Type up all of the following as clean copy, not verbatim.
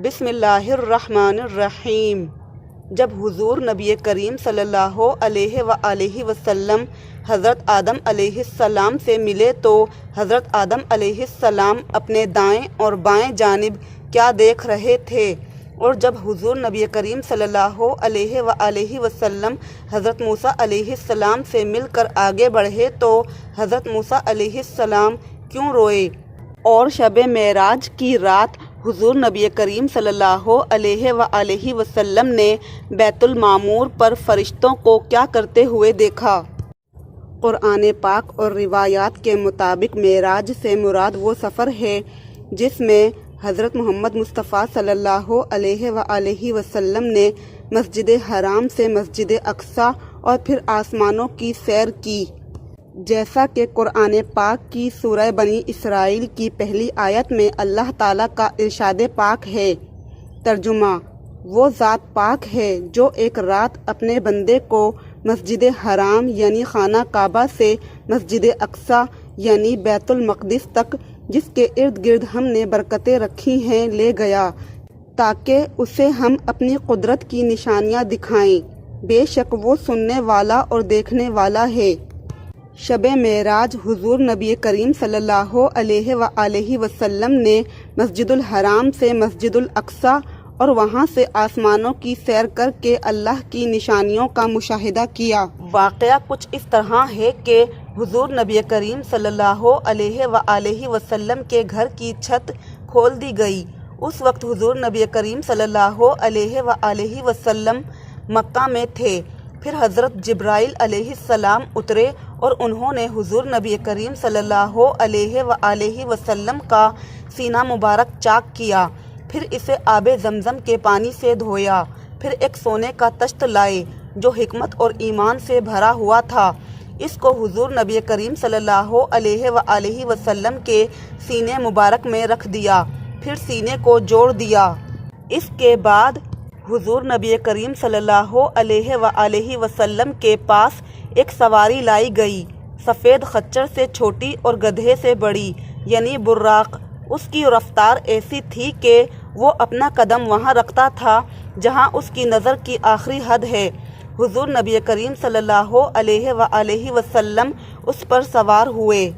بسم اللہ الرحمن الرحیم۔ جب حضور نبی کریم صلی اللہ علیہ وآلہ وسلم حضرت آدم علیہ السلام سے ملے تو حضرت آدم علیہ السلام اپنے دائیں اور بائیں جانب کیا دیکھ رہے تھے، اور جب حضور نبی کریم صلی اللہ علیہ وآلہ وسلم حضرت موسیٰ علیہ السلام سے مل کر آگے بڑھے تو حضرت موسیٰ علیہ السلام کیوں روئے، اور شب معراج کی رات حضور نبی کریم صلی اللہ علیہ وآلہ وسلم نے بیت المعمور پر فرشتوں کو کیا کرتے ہوئے دیکھا۔ قرآن پاک اور روایات کے مطابق معراج سے مراد وہ سفر ہے جس میں حضرت محمد مصطفیٰ صلی اللہ علیہ وآلہ وسلم نے مسجد حرام سے مسجد اقصیٰ اور پھر آسمانوں کی سیر کی، جیسا کہ قرآن پاک کی سورہ بنی اسرائیل کی پہلی آیت میں اللہ تعالیٰ کا ارشاد پاک ہے۔ ترجمہ: وہ ذات پاک ہے جو ایک رات اپنے بندے کو مسجد حرام یعنی خانہ کعبہ سے مسجد اقصیٰ یعنی بیت المقدس تک، جس کے ارد گرد ہم نے برکتیں رکھی ہیں، لے گیا تاکہ اسے ہم اپنی قدرت کی نشانیاں دکھائیں۔ بے شک وہ سننے والا اور دیکھنے والا ہے۔ شب معراج حضور نبی کریم صلی اللہ علیہ وآلہ وسلم نے مسجد الحرام سے مسجد الاقصیٰ اور وہاں سے آسمانوں کی سیر کر کے اللہ کی نشانیوں کا مشاہدہ کیا۔ واقعہ کچھ اس طرح ہے کہ حضور نبی کریم صلی اللہ علیہ وآلہ وسلم کے گھر کی چھت کھول دی گئی۔ اس وقت حضور نبی کریم صلی اللہ علیہ وآلہ وسلم مکہ میں تھے۔ پھر حضرت جبرائیل علیہ السلام اترے اور انہوں نے حضور نبی کریم صلی اللہ علیہ وآلہ وسلم کا سینہ مبارک چاک کیا، پھر اسے آب زمزم کے پانی سے دھویا، پھر ایک سونے کا تشت لائے جو حکمت اور ایمان سے بھرا ہوا تھا، اس کو حضور نبی کریم صلی اللہ علیہ وآلہ وسلم کے سینے مبارک میں رکھ دیا، پھر سینے کو جوڑ دیا۔ اس کے بعد حضور نبی کریم صلی اللہ علیہ وآلہ وسلم کے پاس ایک سواری لائی گئی، سفید خچر سے چھوٹی اور گدھے سے بڑی، یعنی براق۔ اس کی رفتار ایسی تھی کہ وہ اپنا قدم وہاں رکھتا تھا جہاں اس کی نظر کی آخری حد ہے۔ حضور نبی کریم صلی اللہ علیہ وآلہ وسلم اس پر سوار ہوئے۔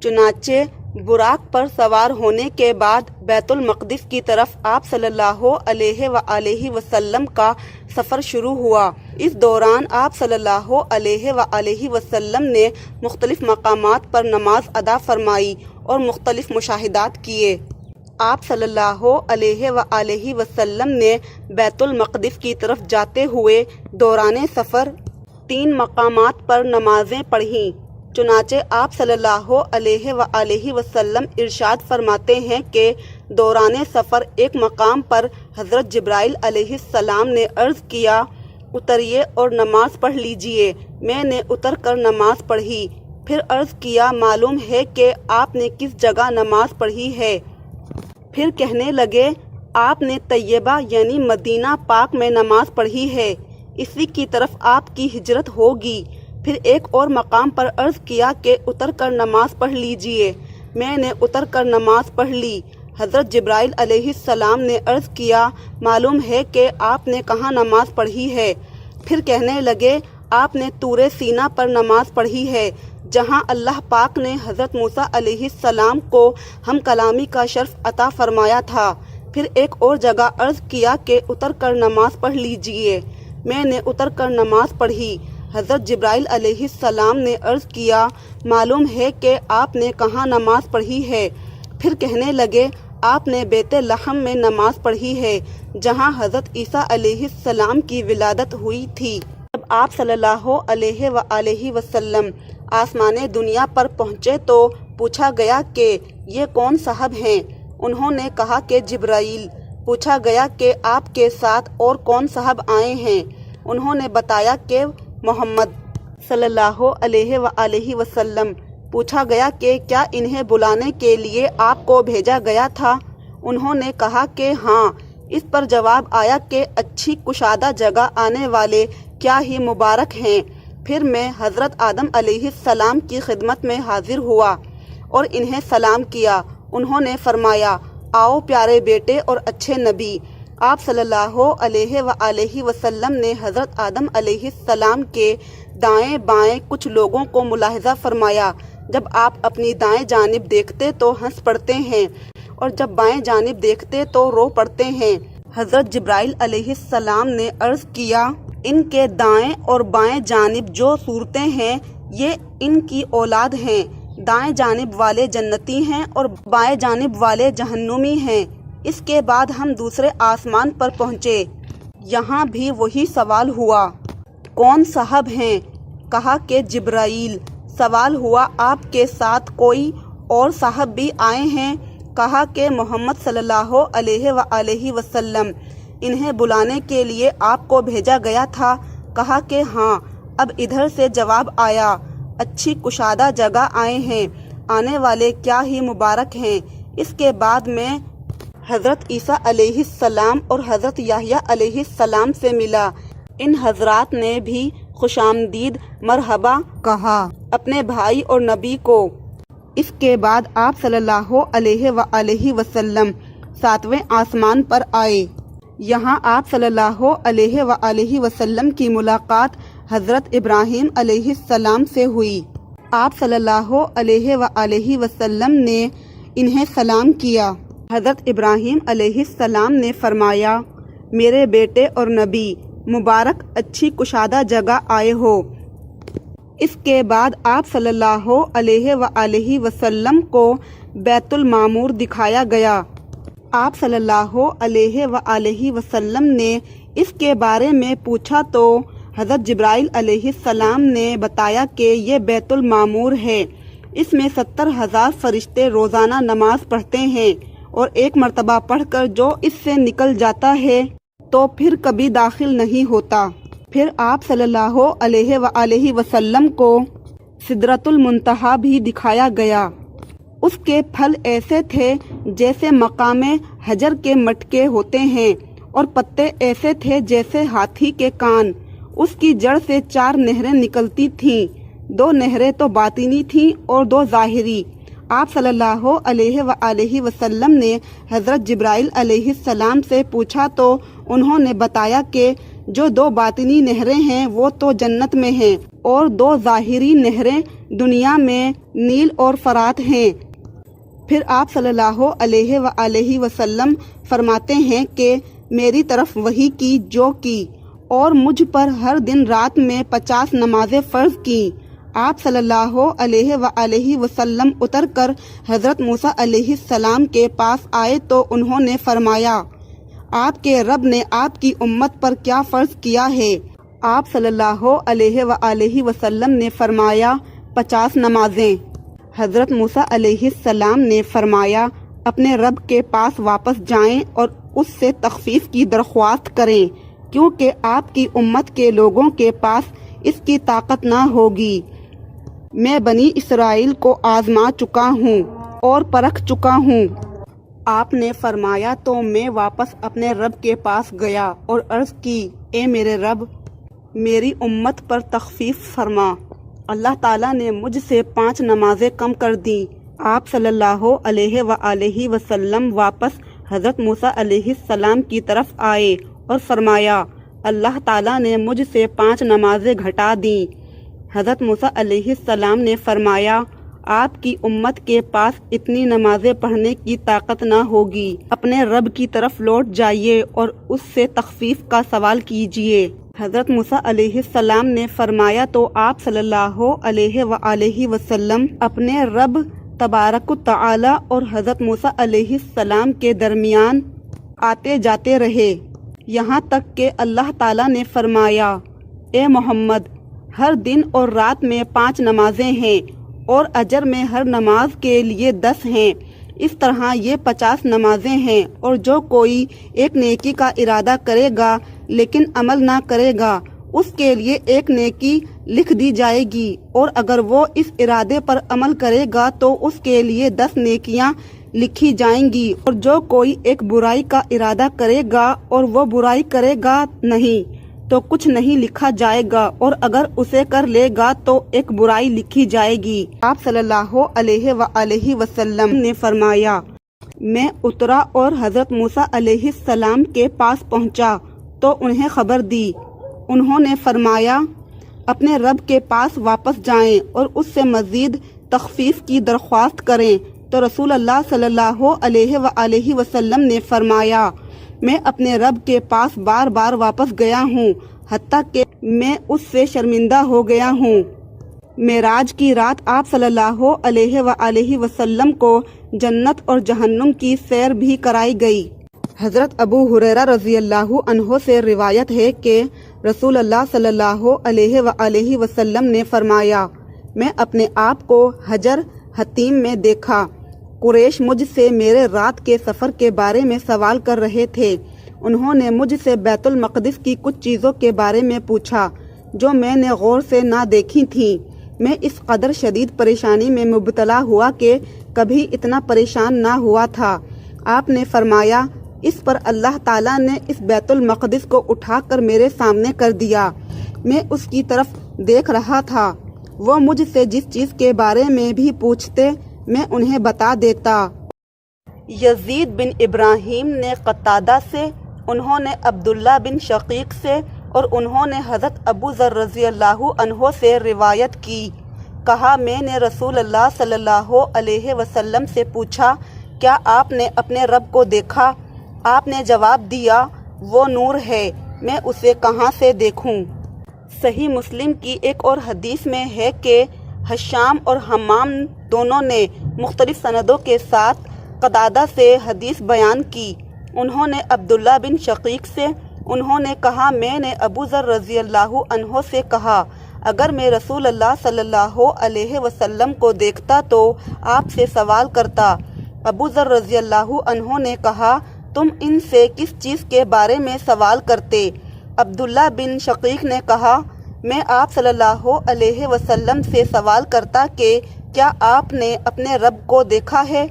چنانچہ براق پر سوار ہونے کے بعد بیت المقدس کی طرف آپ صلی اللہ علیہ وآلہ وسلم کا سفر شروع ہوا۔ اس دوران آپ صلی اللہ علیہ وآلہ وسلم نے مختلف مقامات پر نماز ادا فرمائی اور مختلف مشاہدات کیے۔ آپ صلی اللہ علیہ وآلہ وسلم نے بیت المقدس کی طرف جاتے ہوئے دوران سفر 3 مقامات پر نمازیں پڑھیں۔ چنانچہ آپ صلی اللہ علیہ وآلہ وسلم ارشاد فرماتے ہیں کہ دوران سفر ایک مقام پر حضرت جبرائیل علیہ السلام نے عرض کیا، اتریے اور نماز پڑھ لیجئے۔ میں نے اتر کر نماز پڑھی، پھر عرض کیا، معلوم ہے کہ آپ نے کس جگہ نماز پڑھی ہے؟ پھر کہنے لگے، آپ نے طیبہ یعنی مدینہ پاک میں نماز پڑھی ہے، اسی کی طرف آپ کی ہجرت ہوگی۔ پھر ایک اور مقام پر عرض کیا کہ اتر کر نماز پڑھ لیجئے۔ میں نے اتر کر نماز پڑھ لی۔ حضرت جبرائیل علیہ السلام نے عرض کیا، معلوم ہے کہ آپ نے کہاں نماز پڑھی ہے؟ پھر کہنے لگے، آپ نے طور سینا پر نماز پڑھی ہے، جہاں اللہ پاک نے حضرت موسیٰ علیہ السلام کو ہم کلامی کا شرف عطا فرمایا تھا۔ پھر ایک اور جگہ عرض کیا کہ اتر کر نماز پڑھ لیجئے۔ میں نے اتر کر نماز پڑھی۔ حضرت جبرائیل علیہ السلام نے عرض کیا، معلوم ہے کہ آپ نے کہاں نماز پڑھی ہے؟ پھر کہنے لگے، آپ نے بیت لحم میں نماز پڑھی ہے، جہاں حضرت عیسیٰ علیہ السلام کی ولادت ہوئی تھی۔ جب آپ صلی اللہ علیہ وآلہ وسلم آسمان دنیا پر پہنچے تو پوچھا گیا کہ یہ کون صاحب ہیں؟ انہوں نے کہا کہ جبرائیل۔ پوچھا گیا کہ آپ کے ساتھ اور کون صاحب آئے ہیں؟ انہوں نے بتایا کہ محمد صلی اللہ علیہ وآلہ وسلم۔ پوچھا گیا کہ کیا انہیں بلانے کے لیے آپ کو بھیجا گیا تھا؟ انہوں نے کہا کہ ہاں۔ اس پر جواب آیا کہ اچھی کشادہ جگہ آنے والے کیا ہی مبارک ہیں۔ پھر میں حضرت آدم علیہ السلام کی خدمت میں حاضر ہوا اور انہیں سلام کیا۔ انہوں نے فرمایا، آؤ پیارے بیٹے اور اچھے نبی، آپ صلی اللہ علیہ وآلہ وسلم نے حضرت آدم علیہ السلام کے دائیں بائیں کچھ لوگوں کو ملاحظہ فرمایا۔ جب آپ اپنی دائیں جانب دیکھتے تو ہنس پڑتے ہیں اور جب بائیں جانب دیکھتے تو رو پڑتے ہیں۔ حضرت جبرائیل علیہ السلام نے عرض کیا، ان کے دائیں اور بائیں جانب جو صورتیں ہیں یہ ان کی اولاد ہیں۔ دائیں جانب والے جنتی ہیں اور بائیں جانب والے جہنمی ہیں۔ اس کے بعد ہم دوسرے آسمان پر پہنچے، یہاں بھی وہی سوال ہوا، کون صاحب ہیں؟ کہا کہ جبرائیل۔ سوال ہوا، آپ کے ساتھ کوئی اور صاحب بھی آئے ہیں؟ کہا کہ محمد صلی اللہ علیہ وآلہ وسلم، انہیں بلانے کے لیے آپ کو بھیجا گیا تھا؟ کہا کہ ہاں۔ اب ادھر سے جواب آیا، اچھی کشادہ جگہ آئے ہیں، آنے والے کیا ہی مبارک ہیں۔ اس کے بعد میں حضرت عیسیٰ علیہ السلام اور حضرت یحییٰ علیہ السلام سے ملا۔ ان حضرات نے بھی خوش آمدید مرحبا کہا اپنے بھائی اور نبی کو۔ اس کے بعد آپ صلی اللہ علیہ وآلہ وسلم 7ویں آسمان پر آئے۔ یہاں آپ صلی اللہ علیہ وآلہ وسلم کی ملاقات حضرت ابراہیم علیہ السلام سے ہوئی۔ آپ صلی اللہ علیہ وآلہ وسلم نے انہیں سلام کیا۔ حضرت ابراہیم علیہ السلام نے فرمایا، میرے بیٹے اور نبی، مبارک اچھی کشادہ جگہ آئے ہو۔ اس کے بعد آپ صلی اللہ علیہ وآلہ وسلم کو بیت المعمور دکھایا گیا۔ آپ صلی اللہ علیہ وآلہ وسلم نے اس کے بارے میں پوچھا تو حضرت جبرائیل علیہ السلام نے بتایا کہ یہ بیت المعمور ہے، اس میں 70,000 فرشتے روزانہ نماز پڑھتے ہیں اور ایک مرتبہ پڑھ کر جو اس سے نکل جاتا ہے تو پھر کبھی داخل نہیں ہوتا۔ پھر آپ صلی اللہ علیہ وآلہ وسلم کو سدرۃ المنتہا بھی دکھایا گیا۔ اس کے پھل ایسے تھے جیسے مقام حجر کے مٹکے ہوتے ہیں اور پتے ایسے تھے جیسے ہاتھی کے کان۔ اس کی جڑ سے 4 نہریں نکلتی تھیں، 2 نہریں تو باطنی تھیں اور 2 ظاہری۔ آپ صلی اللہ علیہ وآلہ وسلم نے حضرت جبرائیل علیہ السلام سے پوچھا تو انہوں نے بتایا کہ جو 2 باطنی نہریں ہیں وہ تو جنت میں ہیں اور 2 ظاہری نہریں دنیا میں نیل اور فرات ہیں۔ پھر آپ صلی اللہ علیہ وآلہ وسلم فرماتے ہیں کہ میری طرف وحی کی جو کی اور مجھ پر ہر دن رات میں 50 نمازیں فرض کی۔ آپ صلی اللہ علیہ وآلہ وسلم اتر کر حضرت موسیٰ علیہ السلام کے پاس آئے تو انہوں نے فرمایا، آپ کے رب نے آپ کی امت پر کیا فرض کیا ہے؟ آپ صلی اللہ علیہ وآلہ وسلم نے فرمایا، 50 نمازیں۔ حضرت موسیٰ علیہ السلام نے فرمایا، اپنے رب کے پاس واپس جائیں اور اس سے تخفیف کی درخواست کریں، کیونکہ آپ کی امت کے لوگوں کے پاس اس کی طاقت نہ ہوگی۔ میں بنی اسرائیل کو آزما چکا ہوں اور پرکھ چکا ہوں۔ آپ نے فرمایا تو میں واپس اپنے رب کے پاس گیا اور عرض کی، اے میرے رب، میری امت پر تخفیف فرما۔ اللہ تعالیٰ نے مجھ سے 5 نمازیں کم کر دیں۔ آپ صلی اللہ علیہ وآلہ وسلم واپس حضرت موسیٰ علیہ السلام کی طرف آئے اور فرمایا، اللہ تعالیٰ نے مجھ سے 5 نمازیں گھٹا دیں۔ حضرت موسیٰ علیہ السلام نے فرمایا، آپ کی امت کے پاس اتنی نمازیں پڑھنے کی طاقت نہ ہوگی، اپنے رب کی طرف لوٹ جائیے اور اس سے تخفیف کا سوال کیجیے۔ حضرت موسیٰ علیہ السلام نے فرمایا تو آپ صلی اللہ علیہ وآلہ وسلم اپنے رب تبارک و تعالی اور حضرت موسیٰ علیہ السلام کے درمیان آتے جاتے رہے، یہاں تک کہ اللہ تعالیٰ نے فرمایا، اے محمد، ہر دن اور رات میں 5 نمازیں ہیں اور اجر میں ہر نماز کے لیے 10 ہیں۔ اس طرح یہ 50 نمازیں ہیں، اور جو کوئی ایک نیکی کا ارادہ کرے گا لیکن عمل نہ کرے گا، اس کے لیے ایک نیکی لکھ دی جائے گی، اور اگر وہ اس ارادے پر عمل کرے گا تو اس کے لیے 10 نیکیاں لکھی جائیں گی، اور جو کوئی ایک برائی کا ارادہ کرے گا اور وہ برائی کرے گا نہیں تو کچھ نہیں لکھا جائے گا، اور اگر اسے کر لے گا تو ایک برائی لکھی جائے گی۔ آپ صلی اللہ علیہ وآلہ وسلم نے فرمایا، میں اترا اور حضرت موسیٰ علیہ السلام کے پاس پہنچا تو انہیں خبر دی۔ انہوں نے فرمایا اپنے رب کے پاس واپس جائیں اور اس سے مزید تخفیف کی درخواست کریں، تو رسول اللہ صلی اللہ علیہ وآلہ وسلم نے فرمایا میں اپنے رب کے پاس بار بار واپس گیا ہوں، حتیٰ کہ میں اس سے شرمندہ ہو گیا ہوں۔ معراج کی رات آپ صلی اللہ علیہ وآلہ وسلم کو جنت اور جہنم کی سیر بھی کرائی گئی۔ حضرت ابو ہریرہ رضی اللہ عنہ سے روایت ہے کہ رسول اللہ صلی اللہ علیہ وآلہ وسلم نے فرمایا میں اپنے آپ کو حجر حتیم میں دیکھا۔ قریش مجھ سے میرے رات کے سفر کے بارے میں سوال کر رہے تھے۔ انہوں نے مجھ سے بیت المقدس کی کچھ چیزوں کے بارے میں پوچھا جو میں نے غور سے نہ دیکھی تھیں۔ میں اس قدر شدید پریشانی میں مبتلا ہوا کہ کبھی اتنا پریشان نہ ہوا تھا۔ آپ نے فرمایا اس پر اللہ تعالیٰ نے اس بیت المقدس کو اٹھا کر میرے سامنے کر دیا۔ میں اس کی طرف دیکھ رہا تھا۔ وہ مجھ سے جس چیز کے بارے میں بھی پوچھتے میں انہیں بتا دیتا۔ یزید بن ابراہیم نے قتادہ سے، انہوں نے عبداللہ بن شقیق سے اور انہوں نے حضرت ابو ذر رضی اللہ عنہ سے روایت کی۔ کہا میں نے رسول اللہ صلی اللہ علیہ وسلم سے پوچھا کیا آپ نے اپنے رب کو دیکھا؟ آپ نے جواب دیا وہ نور ہے، میں اسے کہاں سے دیکھوں؟ صحیح مسلم کی ایک اور حدیث میں ہے کہ ہشام اور حمام دونوں نے مختلف سندوں کے ساتھ قتادہ سے حدیث بیان کی۔ انہوں نے عبداللہ بن شقیق سے، انہوں نے کہا میں نے ابو ذر رضی اللہ عنہ سے کہا اگر میں رسول اللہ صلی اللہ علیہ وسلم کو دیکھتا تو آپ سے سوال کرتا۔ ابو ذر رضی اللہ عنہ نے کہا تم ان سے کس چیز کے بارے میں سوال کرتے؟ عبداللہ بن شقیق نے کہا میں آپ صلی اللہ علیہ وسلم سے سوال کرتا کہ کیا آپ نے اپنے رب کو دیکھا ہے؟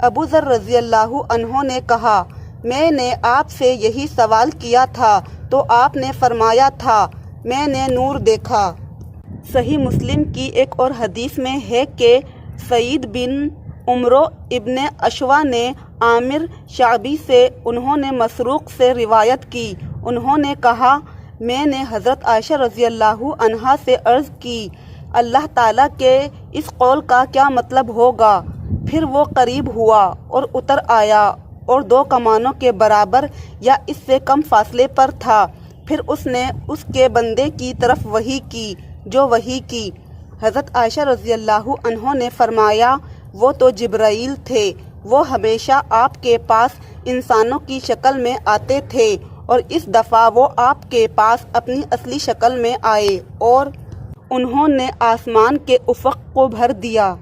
ابو ذر رضی اللہ عنہ نے کہا میں نے آپ سے یہی سوال کیا تھا تو آپ نے فرمایا تھا میں نے نور دیکھا۔ صحیح مسلم کی ایک اور حدیث میں ہے کہ سعید بن عمرو ابن اشوا نے عامر شعبی سے، انہوں نے مسروق سے روایت کی۔ انہوں نے کہا میں نے حضرت عائشہ رضی اللہ عنہا سے عرض کی اللہ تعالیٰ کے اس قول کا کیا مطلب ہوگا؟ پھر وہ قریب ہوا اور اتر آیا اور 2 کمانوں کے برابر یا اس سے کم فاصلے پر تھا۔ پھر اس نے اس کے بندے کی طرف وحی کی جو وحی کی۔ حضرت عائشہ رضی اللہ عنہ نے فرمایا وہ تو جبرائیل تھے، وہ ہمیشہ آپ کے پاس انسانوں کی شکل میں آتے تھے اور اس دفعہ وہ آپ کے پاس اپنی اصلی شکل میں آئے اور انہوں نے آسمان کے افق کو بھر دیا۔